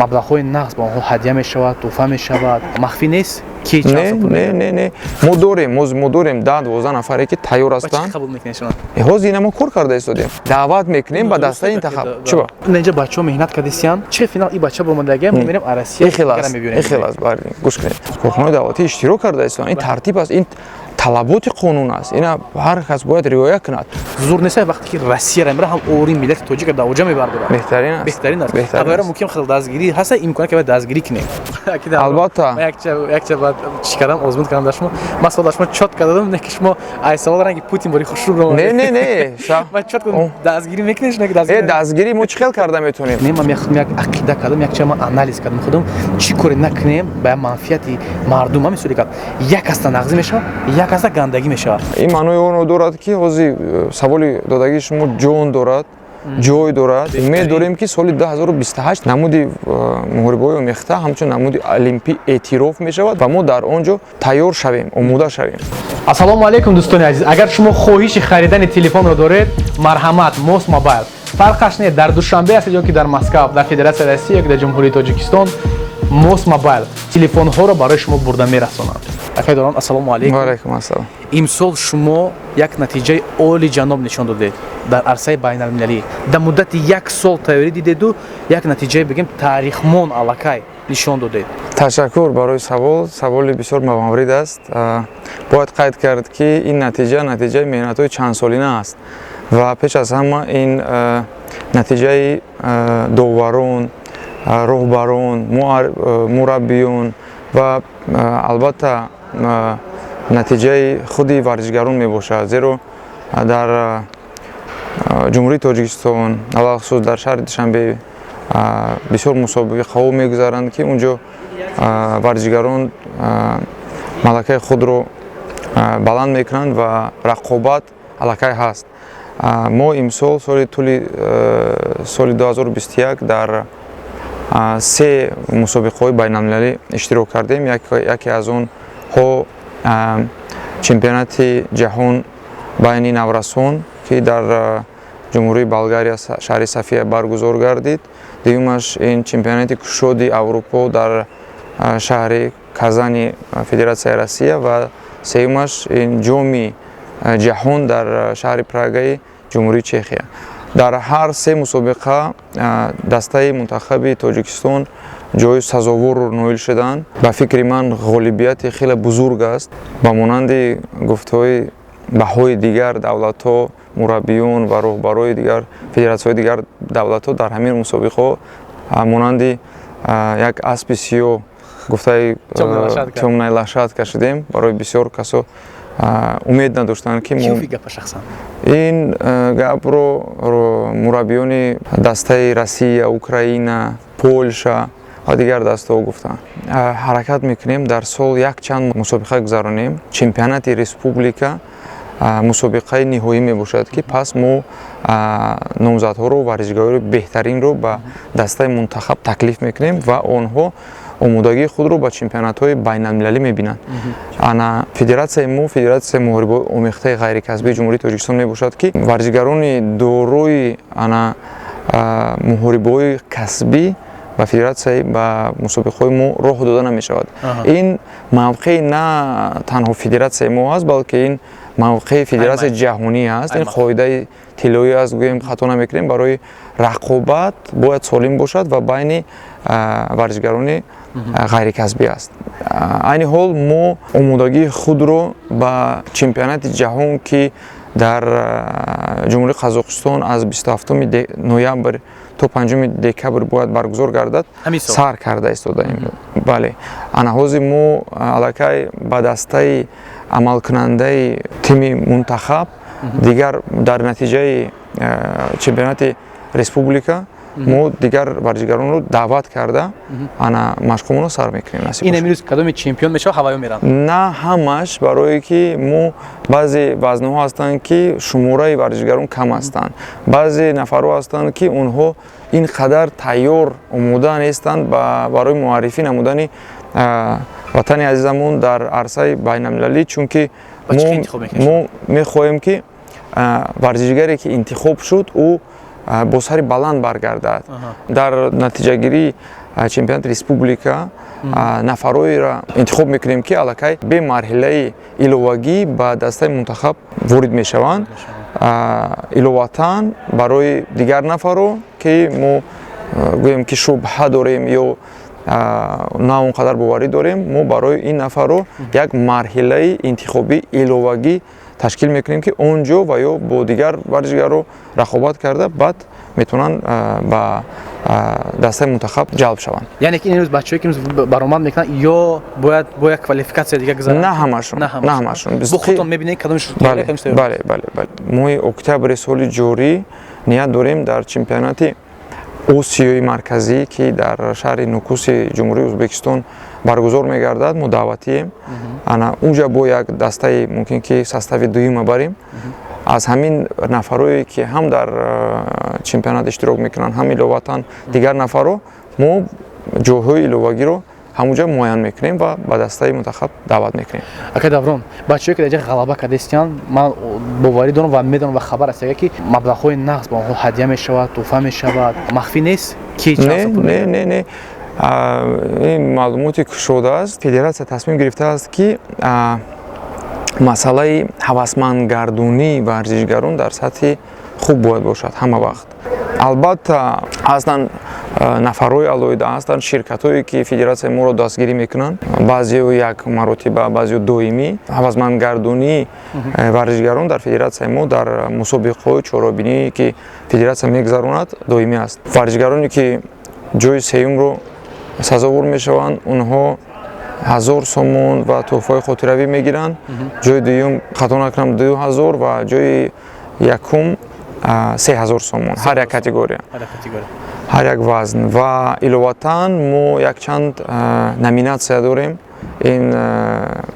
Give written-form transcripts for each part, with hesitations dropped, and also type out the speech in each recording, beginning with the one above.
маблағҳои нағз ба онҳо ҳадия мешавад, туҳфа мешавад, махфӣ нест ки не мо дорем 10-12 нафаре ки тайёр ҳастанд. қабул мекунед шумо? ҳозир ина мо кор карда истодем, даъват мекунем ба дастаи интихоб. чиба инҷа бачаҳо меҳнат кардисиян чӣ финал и бача бомадаги мо мерем а Россия ихлас барле гӯш кунед. корхонаи давлатӣ иштирок карда истанд. ин тартиб аст, ин талаботи қонун аст. ина ҳар кас бояд риоя кунад. зур нест вақте ки Россия ра ҳам ори миллати тоҷика давоҷа мебардорад. беҳтарин аст. аввало мумкин хел дастгирӣ ҳаста имкон ки дастгирӣ кунем. албатта якча баъд чӣ кардам озмуд кардам дар шумо ман савол дар шумо чотка дадам не ки шумо ай савол дорам ки Путин бори хушрӯ ро не ман чотка дастгирӣ мекунед шумо ки дастгирӣ мо чӣ хел карда метавонем. не ман мехоҳам як ақида кардам якча ман анализ кардам худам чӣ коре накунем ба манфиати мардум ҳам мисоли ки як аста нағзӣ мешавад як аста гандагӣ мешавад. ин маънои он дорад ки ҳозир саволи додагии шумо ҷон дорад, ҷой дорад. умед дорем ки соли 2028 намуди муҳорибаҳои омехта ҳамчун намуди олимпӣ эътироф мешавад ва мо дар он ҷо тайёр шавем, омода шавем. ассалому алайкум дӯстони азиз, агар шумо хоҳиши харидани телефонро доред марҳамат Mos Mobile фарқаш не дар Душанбе ҳастед ё ки дар Москва дар Федератсияи Россия ё ки дар Ҷумҳурии Тоҷикистон Mos Mobile телефонҳоро барои шумо бурда мерасонад. акай дорам ассалому алайкум. ва алайкум ассалом. имсол шумо як натиҷаи олиҷаноб нишон додед дар арсаи байналмилалӣ. дар муддати як сол тайёрӣ дидеду як натиҷаи бигем таърихмон аллакай нишон додед. ташаккур барои саволи бисёр маврид аст. бояд қайд кард ки ин натиҷаи меҳнатҳои чандсолина аст ва пеш аз ҳама ин натиҷаи доварон, роҳбарон, мураббиён ва албатта натиҷаи худи варзишгарон мебошад. зеро дар ҷумҳурии Тоҷикистон алахусус дар шаҳри Душанбе бисёр мусобиқаҳо мегузаранд ки унҷо варзишгарон малакаи худро баланд мекунанд ва рақобат аллакай ҳаст. мо имсол тӯли соли 2021 дар се мусобиқаҳои байналмилалӣ иштирок кардем. яке аз онҳо чемпионати ҷаҳон байни наврасон ки дар ҷумҳурии Болгария шаҳри София баргузор гардид. дуюмаш ин чемпионати кушоди Аврупо дар шаҳри Казани Федератсияи Россия ва сеюмаш ин ҷоми ҷаҳон дар шаҳри Прагаи ҷумҳурии Чехия. дар ҳар се мусобиқа дастаи мунтахаби Тоҷикистон ҷои сазоворро ноил шуданд. ба фикри ман ғолибияти хеле бузург аст. ба монанди гуфтаҳои баҳои дигар давлатҳо, мураббиён ва роҳбарои дигар федератсияҳои дигар давлатҳо дар ҳамин мусобиқаҳо монанди як аспи сиёҳ гуфтаи тёмнаи лашад кашидем. барои бисёр касо умед надоштанд ки ин гапро мураббиёни дастаи Россия, Украина, Польша ва дигар дастаҳо гуфтанд. ҳаракат мекунем дар сол якчанд мусобиқа гузаронем. чемпионати республика мусобиқаи ниҳоӣ мебошад ки пас мо номзадҳоро варзишгарои беҳтаринро ба дастаи мунтахаб таклиф мекунем ва онҳо омодагии худро ба чемпионатҳои байналмилалӣ мебинанд. ана федератсияи мо федератсияи муҳорибаҳои омехтаи ғайрикасбии ҷумҳурии Тоҷикистон мебошад ки варзишгарони дорои ана муҳорибаҳои касбӣ ба федератсияи ба мусобиқаҳои мо роҳ дода намешавад. ин мавқеи на танҳо федератсияи мо аст балки ин мавқеи федератсияи ҷаҳонӣ аст. ин қоидаи тиллоӣ аст. гӯем хато намекунем. барои рақобат бояд солим бошад ва байни варзишгарони ғайрикасбӣ аст. айни ҳол мо омодагии худро ба чемпионати ҷаҳон ки дар ҷумҳурии Қазоқистон аз 27 ноябр то 5 декабр бояд баргузор гардад сар карда истодаем. бале ана ҳозир мо аллакай ба дастаи амалкунандаи тими мунтахаб дигар дар натиҷаи чемпионати республика мо дигар варзишгаронро даъват карда ана машқумонро сар мекунем. ин амирӯз кадоми чемпион мешавад ҳаваё меранд? на ҳамаш, барое ки мо баъзе вазнҳо ҳастанд ки шумораи варзишгарон кам ҳастанд. баъзе нафарҳо ҳастанд ки онҳо ин қадар тайёр омода нестанд барои муаррифӣ намудани ватани азизамон дар арсаи байналмилалӣ. чунки мо мехоҳем ки варзишгаре ки интихоб шуд ӯ бо сари баланд баргардад. дар натиҷагирӣ чемпионати республика нафаройро интихоб мекунем ки аллакай бе марҳилаи иловагӣ ба дастаи мунтахаб ворид мешаванд иловатан барои дигар нафаро ки мо гӯем ки шубҳа дорем ё на он қадар боварӣ дорем мо барои ин нафаро як марҳилаи интихоби иловагӣ ташкил мекунем ки он ҷо ва ё бо дигар варзишгаро рақобат карда баъд метавонанд ба дастаи мунтахаб ҷалб шаванд. Яъне ки имрӯз бачаҳое ки имрӯз баромад мекунанд ё бояд бо як квалификатсия дига гузаранд? На ҳамашон. Бо худтон мебинед кадомаш? Бале. Моҳи октябри соли ҷорӣ ният дорем дар чемпионати осиёи марказӣ ки дар шаҳри Нукуси ҷумҳурии Ӯзбекистон баргузор мегардад, мо даъватием. Ана унҷа бо як дастаи мумкин ки состави дуюма барем. Аз ҳамин нафарое ки ҳам дар чемпионат иштирок мекунанд, ҳам иловатан дигар нафаро мо ҷойҳои иловагиро ҳамунҷа муайян мекунем ва ба дастаи мунтахаб даъват мекунем. Ака Даврон, бачаҳое ки дар ҷа ғалаба кардастиянд, ман боварӣ дорам ва медонам ва хабар аст ки маблағҳои нағз ба онҳо ҳадия мешавад, тӯҳфа мешавад. Махфӣ нест? Не. ин маълумоти кушода аст. Федератсия тасмим гирифтааст ки масъалаи ҳавасмандгардонии варзишгарон дар сатҳи хуб бояд бошад ҳама вақт. Албатта ҳастанд нафарҳои алоҳида, ҳастанд ширкатҳое ки федератсияи моро дастгирӣ мекунанд, баъзеҳо як маротиба, баъзеҳо доимӣ. ҳавасмандгардонии варзишгарон дар федератсияи мо дар мусобиқаҳои чорабинӣ ки федератсия мегузаронад доимӣ аст. Варзишгароне ки ҷои сеюмро сазовор мешаванд, онҳо 1000 сомон ва тӯҳфаи хотиравӣ мегиранд. ҷои дуюм хато накунам 2000 ва ҷои якум 3000 сомон ҳар як категория, ҳар як вазн. Ва иловатан мо якчанд номинатсия дорем. ин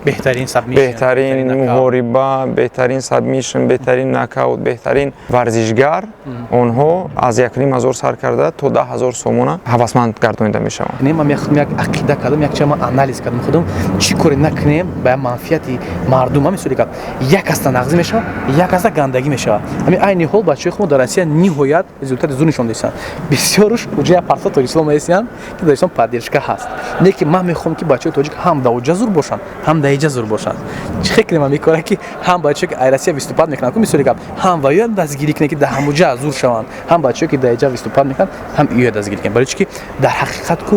беҳтарин муҳориба, беҳтарин сабмишн, беҳтарин нокаут, беҳтарин варзишгар, онҳо аз 1500 сар карда то 10000 сомона ҳавасманд гардонида мешаванд. Ман як ақида кардам, як чама анализ кардам, худам чӣ коре накунем ба манфиати мардум. Ҳамин соли ка як аста нағзӣ мешавад, як аста гандагӣ мешавад. Ҳамин айни ҳол бачаҳои худмо дар Россия ниҳоят результати зуд нишон доданд. Бисёруш уҷа як парса тоҷикистон меестанд ки тоҷикистон поддержка ҳаст. Лекин ман мехоҳам ки бачаҳои тоҷик ҳам даоҷа зур бошанд, ҳам даиҷа зур бошанд. Чӣ фикр мекунад ки ҳам бачаҳое ки ай Россия виступад мекунанд, ки мисоли гап ҳам ва ё дастгирӣ кунанд ки дар ҳамуҷа зур шаванд, ҳам бачаҳое ки даиҷа виступад мекунанд, ҳам ё дастгирӣ кунанд. Барои чӣ ки дар ҳақиқат ку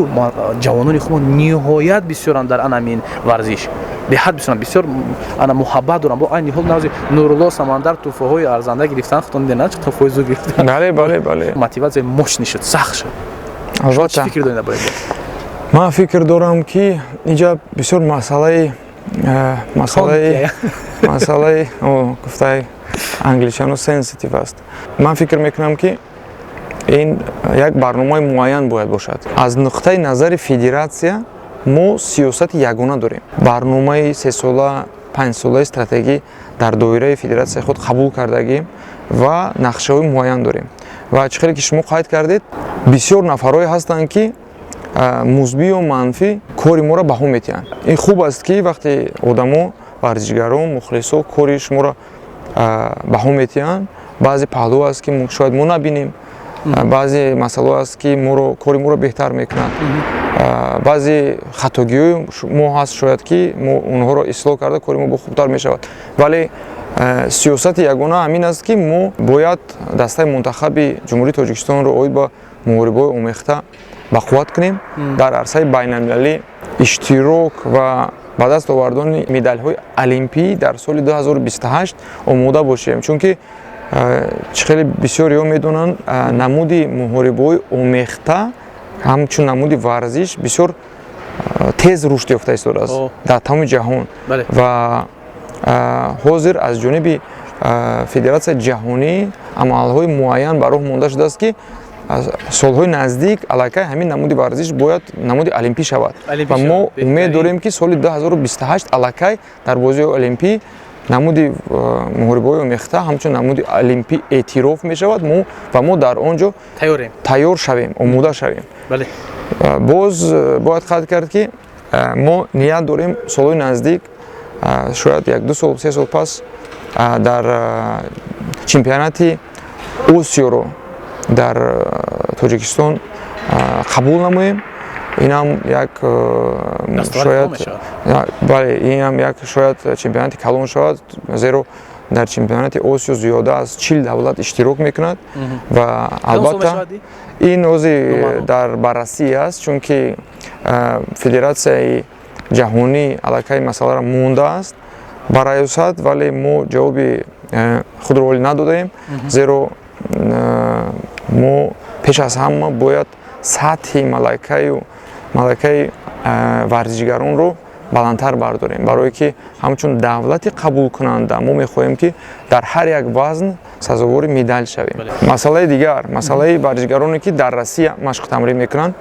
ҷавонони худмо ниҳоят бисёранд дар анамин варзиш. Беҳад бисёранд, бисёр ана муҳаббат доранд. Бо айни ҳол нази Нурулло Самандар тӯҳфаҳои арзанда гирифтан, худтон дидед, чи тӯҳфаҳои зуд гирифтан. Бале. Мотиватсия мощный шуд, сахт шуд. Албатта. Чӣ фикр доред дар ман фикр дорам ки инҷа бисёр масъалаи гуфтаи англичано сенситив аст. Ман фикр мекунам ки ин як барномаи муайян бояд бошад. Аз нуқтаи назари федератсия мо сиёсати ягона дорем. Барномаи 3 сола, 5 солаи стратегӣ дар доираи федератсияи худ қабул кардагим ва нақшаҳои муайян дорем. Ва чӣ хеле ки шумо қайд кардед, бисёр нафарҳое ҳастанд ки мусбӣ ё манфӣ кори моро баҳо метиҳанд. Ин хуб аст ки вақте одамо, варзишгарон, мухлисо кори шуморо баҳо метиҳанд. Баъзе паҳлӯ аст ки шояд мо набинем, баъзе масъала аст ки кори моро беҳтар мекунад, баъзе хатогиҳои мо ҳаст шояд ки мо онҳоро ислоҳ карда кори мо хубтар мешавад. Вале сиёсати ягона ҳамин аст ки мо бояд дастаи мунтахаби ҷумҳурии Тоҷикистонро оид ба муҳорибаҳои омехта ба қувват кунем, дар арсаи байналмилалӣ иштирок ва ба даст овардани медалҳои олимпӣ дар соли 2028 омода бошем. Чунки чӣ хеле бисёриҳо медонанд, намуди муҳорибаҳои омехта ҳамчун намуди варзиш бисёр тез рушд ёфта истодааст дар тамоми ҷаҳон. Ва ҳозир аз ҷониби Федератсияи ҷаҳонӣ амалҳои муайян ба роҳ монда шудааст ки солҳои наздик аллакай ҳамин намуди варзиш бояд намуди олимпӣ шавад. Ва мо умед дорем ки соли 2028 аллакай дар бозиҳои олимпӣ намуди муҳорибаҳои омехта ҳамчун намуди олимпӣ эътироф мешавад ва мо дар он ҷо тайёр шавем, омода шавем. Боз бояд қайд кард ки мо ният дорем солҳои наздик, шояд 1-2 сол, 3 сол пас дар чемпионати Осиёро дар Тоҷикистон қабул намоем инам як шояд бале инам як шояд чемпионати калон шавад зеро дар чемпионати Осиё зиёда аз 40 давлат иштирок мекунад ва албатта ин ози дар баррасӣ аст чунки федератсияи ҷаҳонӣ аллакай масъаларо мондааст бараёсад вале мо ҷавоби худро олӣ надодаем зеро мо пеш аз ҳама бояд сатҳи малакаи варзишгаронро баландтар бардорем барое ки ҳамчун давлати қабулкунанда мо мехоҳем ки дар ҳар як вазн сазовори медаль шавем. Масъалаи дигар масъалаи варзишгароне ки дар Россия машқ тамрин мекунанд.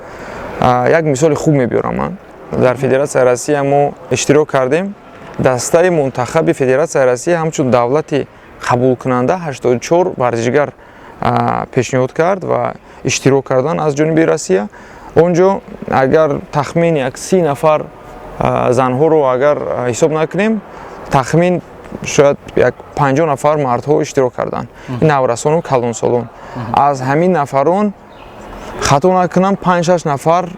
Як мисоли хуб мебиёрам ман. Дар Федератсияи Россия мо иштирок кардем. Дастаи мунтахаби Федератсияи Россия ҳамчун давлати қабулкунанда 84 варзишгар пешниҳод кард ва иштирок кардан аз ҷониби Россия. онҷо агар тахмин як 30 нафар занҳоро агар ҳисоб накунем тахмин шояд як 50 нафар мардҳо иштирок карданд наврасону калонсолон аз ҳамин нафарон хато накунам 5-6 нафар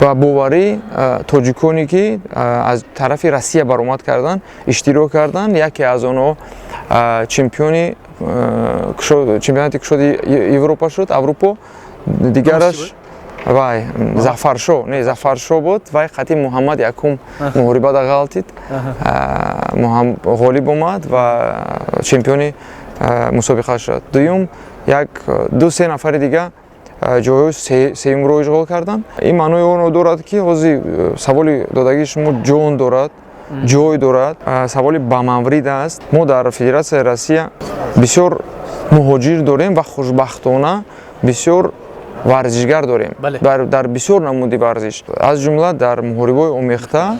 ба боварӣ тоҷиконе ки аз тарафи Россия баромад карданд иштирок карданд. Яке аз онҳо чемпионати кушоди Европа шуд Аврупо дигараш вай Зафаршо буд вай хати Муҳаммад якум муҳорибада ғалтид ғолиб омад ва чемпиони мусобиқа шуд. Дуюм як 2-3 нафари дига ҷойҳои сеюмро ишғол карданд. Ин маънои онро дорад ки ҳозир саволи додагии шумо ҷон дорад ҷой дорад саволи ба маврид аст. Мо дар Федератсияи Россия бисёр муҳоҷир дорем ва хушбахтона бисёр варзишгар дорем дар бисёр намуди варзиш аз ҷумла дар муҳорибаҳои омехта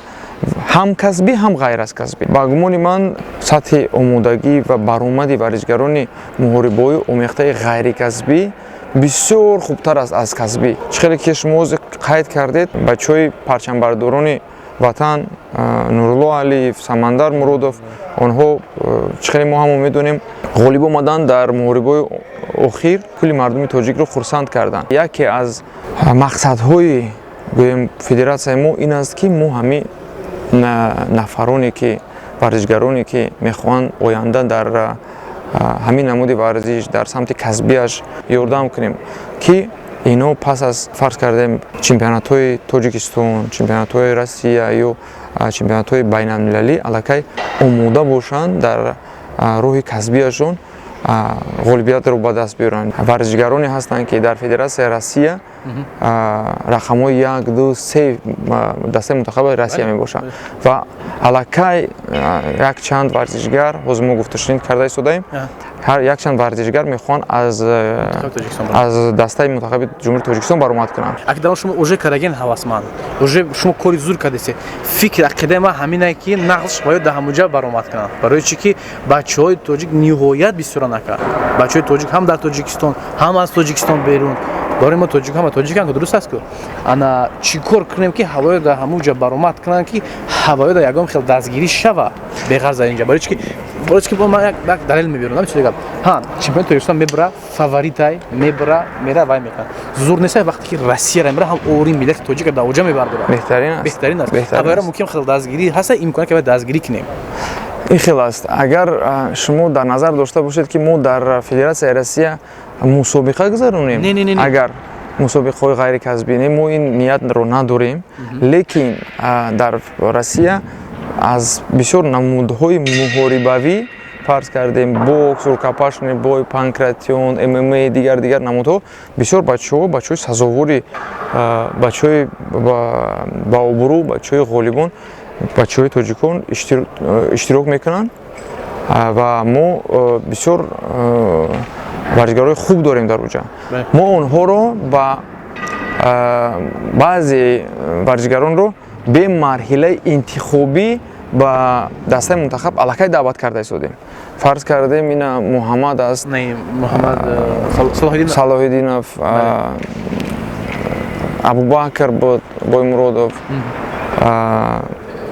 ҳам касбӣ ҳам ғайр аз касбӣ. Ба гумони ман сатҳи омодагӣ ва баромади варзишгарони муҳорибаҳои омехтаи ғайрикасбӣ бисёр хубтар аст аз касбӣ. Чӣ хеле ки шумо қайд кардед бачаҳои парчамбардорони ватан Нурулло Алиев, Самандар Муродов онҳо чӣ хеле мо ҳамон медонем ғолиб омадан дар муҳорибаҳои охир кулли мардуми тоҷикро хурсанд карданд. Яке аз мақсадҳои гӯем федератсияи мо ин аст ки мо ҳамин нафароне ки варзишгароне ки мехоҳанд оянда дар ҳамин намуди варзиш дар самти касбиаш ёрдам кунем ки ино пас аз фарз кардем чемпионатҳои Тоҷикистон, чемпионатҳои Россия ё чемпионатҳои байналмилалӣ аллакай омода бошанд дар роҳи касбиашон ғолибиятро ба даст биёранд. Варзишгароне ҳастанд ки дар Федератсияи Россия рақамҳои 1, 2, 3 дастаи мунтахаби Россия мебошанд ва аллакай як чанд варзишгар ҳозир мо гуфташунид карда истодаем ҳар як чанд варзишгар мехоҳанд аз дастаи мунтахаби ҷумҳурии Тоҷикистон баромад кунанд. Акидан шумо уже кардаген ҳавасманд уже шумо кори зур кардест. Фикр ақидаи ман ҳамин ки нақш бояд дар ҳамуҷа баромад кунанд барои чӣ ки бачаҳои тоҷик ниҳоят бисёра накард. Бачаҳои тоҷик ҳам дар Тоҷикистон ҳам аз Тоҷикистон берун барои мо тоҷик ҳама тоҷикан дуруст аст ку ана чӣ кор кунем ки ҳавоё дар ҳамуҷа баромад кунанд ки ҳавоё дар ягон хел дастгирӣ шава беғарз дар инҷа барои чӣ ки ман як далел мебиёрам намечӣ гап чемпиони Тоҷикистон мебара фаворитай мебара мера вай мекунад зур нест вақте ки Россияра мебара ҳам ори миллати тоҷика дар оҷа мебардорад беҳтарин аст ҳавоёро мумкин хел дастгирӣ ҳаста имконият ки бояд дастгирӣ кунем. ин хел аст. Агар шумо дар назар дошта бошед ки мо дар Федератсияи Россия мусобиқа гузаронем агар мусобиқаҳои ғайрикасбӣ мо ин ниятро надорем лекин дар Россия аз бисёр намудҳои муҳорибавӣ фарз кардем бокс, рукопашный бой, панкратион, ММА дигар намудҳо бисёр бачаҳои сазовори бачаҳои ба обрӯ бачаҳои ғолибон бачаҳои тоҷикон иштирок мекунанд ва мо бисёр варзишгарои хуб дорем дар оҷа. Мо онҳоро ба баъзе варзишгаронро бе марҳилаи интихобӣ ба дастаи мунтахаб аллакай даъват карда истодем. Фарз кардем ина Муҳаммад аст Салоҳиддинов Абубакр буд Боймуродов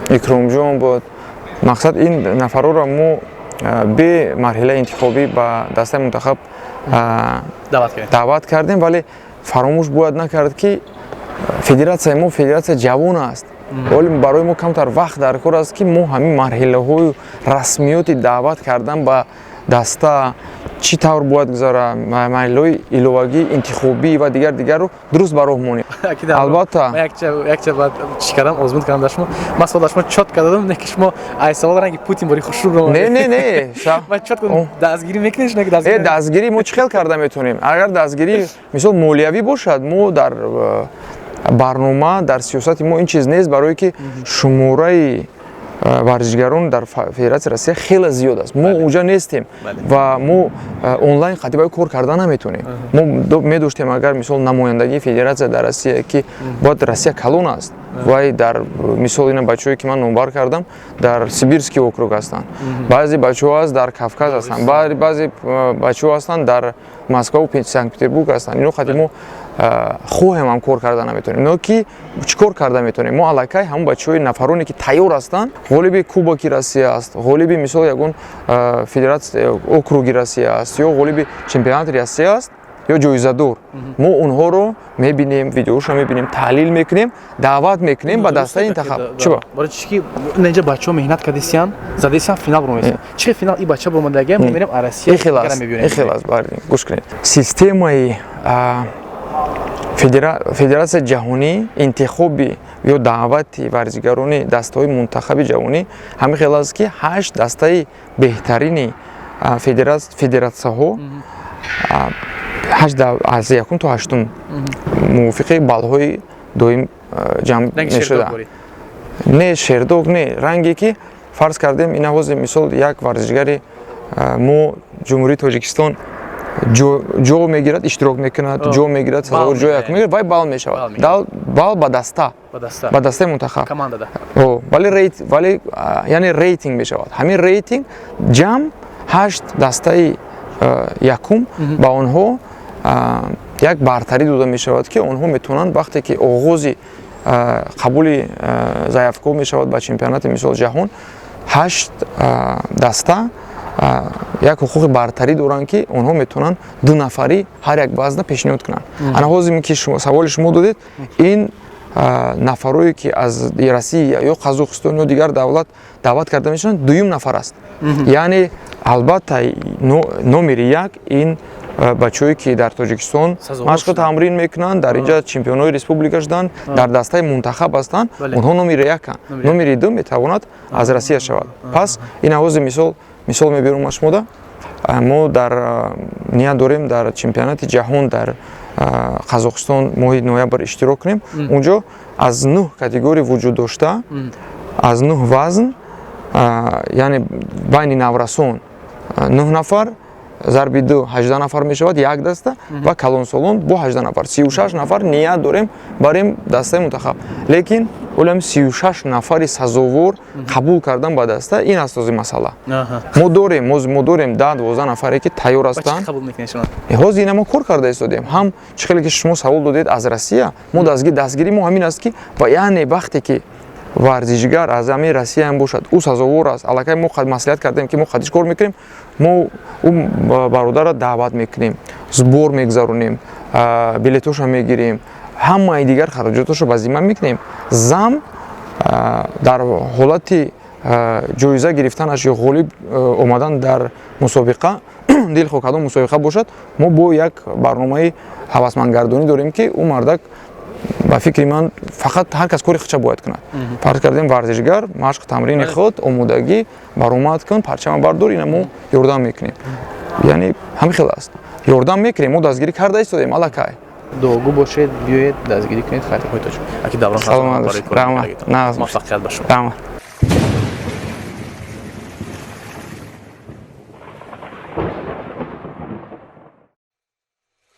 икромҷон буд. Мақсад ин нафарро мо бе марҳилаи интихобӣ ба дастаи мунтахаб даъват кардем вале фаромӯш бояд накард ки федератсияи мо федератсия ҷавон аст. Вале барои мо камтар вақт дар кор аст ки мо ҳамин марҳилаҳои расмиёти даъват кардан ба даста чӣ тавр бояд гузара, марҳилаҳои иловагии интихобӣ ва дигарро дуруст ба роҳ монем. Албатта якча баъд чӣ кардам озмуд кардам дар шумо. Ман суол дар шумо чот кардам, не ки шумо ай савол ранги Путин бори хушрӯ ро. Не. Ман чот кардам дастгирӣ мекунед шумо ки дастгирӣ мо чӣ хел карда метавонем? Агар дастгирӣ мисол молиявӣ бошад, мо дар барнома, дар сиёсати мо ин чиз нест, барое ки шумораи варзишгарон дар Федератсияи Россия хеле зиёд аст. Мо унҷа нестем ва мо онлайн қатъибаи кор карда наметавонем. Мо медоштем агар мисол намояндагии Федератсия дар Россия ки бояд Россия калон аст. Вай дар мисол ина бачаҳое ки ман номбар кардам дар Сибирский округ ҳастанд. Баъзе бачаҳо аст дар Кавказ ҳастанд. Баъзе бачаҳо ҳастанд дар Москва ва Санкт-Петербург ҳастанд. Ино қатъи мо хоҳем ам кор карда наметавонем. Но ки чӣ кор карда метавонем? Мо аллакай ҳамон бачаҳои нафароне ки тайёр ҳастанд, ғолиби Кубоки Россия аст, ғолиби мисол ягон Федератсия округи Россия аст, ё ғолиби чемпионати Россия аст, ё ҷоизадор. Мо онҳоро мебинем, видеошро мебинем, таҳлил мекунем, даъват мекунем ба дастаи интихоб. Чиба? Барои чӣ ки инҷа бачаҳо меҳнат кардисиян, задисиян финал бромесиян. Чӣ финал и бача бромадаги мо мерем Россия гара мебинем. Ихелас, барле, гӯш кунед. Системаи Федератсияи ҷаҳонӣ интихоби ё даъвати варзишгарони дастаҳои мунтахаби ҷавонӣ ҳамин хел аст ки 8 дастаи беҳтарини федератсияҳо 8 аз 1 то 8 мувофиқи баллҳои доим ҷамъ мешуда. Не шердог, не ранге ки фарз кардем ин ҳозир мисол як варзишгари мо ҷумҳурии Тоҷикистон ҷо мегирад, иштирок мекунад, ҷо мегирад, сазовор ҷо як мегирад, вай балл мешавад. Балл ба даста, ба дастаи мунтахаб. Командада. Вале яъне рейтинг мешавад. Ҳамин рейтинг ҷамъ 8 дастаи якум ба онҳо як бартарӣ дода мешавад ки онҳо метавонанд вақте ки оғози қабули заявкаҳо мешавад ба чемпионати мисол ҷаҳон 8 даста як ҳуқуқи бартарӣ доранд ки онҳо метавонанд 2 нафарӣ ҳар як вазна пешниҳод кунанд. Ана ҳозир ки саволи шумо додед, ин нафарое ки аз Россия ё Қазоқистон ё дигар давлат даъват карда мешаванд, дуюм нафар аст. Яъне албатта номери як ин бачаҳое ки дар Тоҷикистон машқи тамрин мекунанд, дар инҷа чемпионҳои республика шуданд, дар дастаи мунтахаб ҳастанд, онҳо номери яканд. Номери ду метавонад аз Россия шавад. Пас ина ҳозир мисол меберам аз шумо, мо дар ният дорем дар чемпионати ҷаҳон дар Қазоқистон моҳи ноябр иштирок кунем. Унҷо аз 9 категория вуҷуд дошта, аз 9 вазн, яъне байни наврасон 9 нафар, зарби 2 18 нафар мешавад, як даста ва калонсолон бо 18 нафар 36 нафар ният дорем барем дастаи мунтахаб. Лекин олам 36 нафари сазовор қабул кардан ба даста, ин аст ҳозир масъала. Мо дорем 10-12 нафаре ки тайёр ҳастанд. Ҳозир ина мо кор карда истодем. Ҳам чӣ хеле ки шумо савол додед аз Россия, мо дастгирӣ мо ҳамин аст ки ва яъне вақте ки варзишгар аз ҳамаи Россия ҳам бошад, ӯ сазовор аст, аллакай мо маслиҳат кардем ки мо хатиш кор мекунем, мо ӯ бародарро даъват мекунем, сбор мегзаронем, билетошро мегирем, ҳамаи дигар хароҷоташро ба зимма мекунем. Зам дар ҳолати ҷоиза гирифтанаш ё ғолиб омадан дар мусобиқа, дилхоҳ кадом мусобиқа бошад, мо бо як барномаи ҳавасмандгардонӣ дорем ки ӯ мардак ба фикри ман фақат ҳар кас кори худша бояд кунад. Фарз кардем варзишгар машқ тамрини худ, омодагӣ, баромад кун, парчама бардор, ина мо ёрдам мекунем. Яъне ҳамин хел аст. Ёрдам мекунем, мо дастгирӣ карда истодем аллакай. Дуогӯ бошед, биёед дастгирӣ кунед, хайр хоҳед тоҷ. Аки Даврон ҳастам барои кори. Муваффақият ба шумо.